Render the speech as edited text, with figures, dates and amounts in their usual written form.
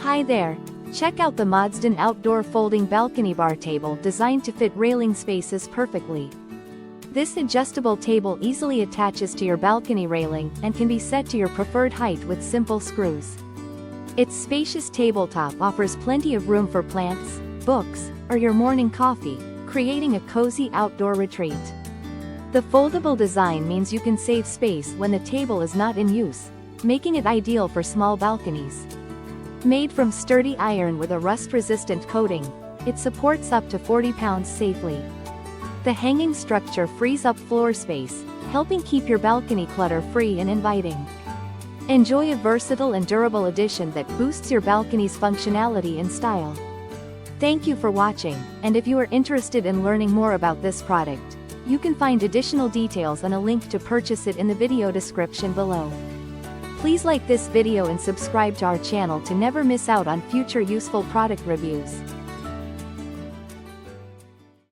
Hi there! Check out the modsden outdoor folding balcony bar table designed to fit railing spaces perfectly. This adjustable table easily attaches to your balcony railing and can be set to your preferred height with simple screws. Its spacious tabletop offers plenty of room for plants, books, or your morning coffee, creating a cozy outdoor retreat. The foldable design means you can save space when the table is not in use, making it ideal for small balconies. Made from sturdy iron with a rust-resistant coating, it supports up to 40 pounds safely. The hanging structure frees up floor space, helping keep your balcony clutter-free and inviting. Enjoy a versatile and durable addition that boosts your balcony's functionality and style. Thank you for watching, and if you are interested in learning more about this product, you can find additional details and a link to purchase it in the video description below. Please like this video and subscribe to our channel to never miss out on future useful product reviews.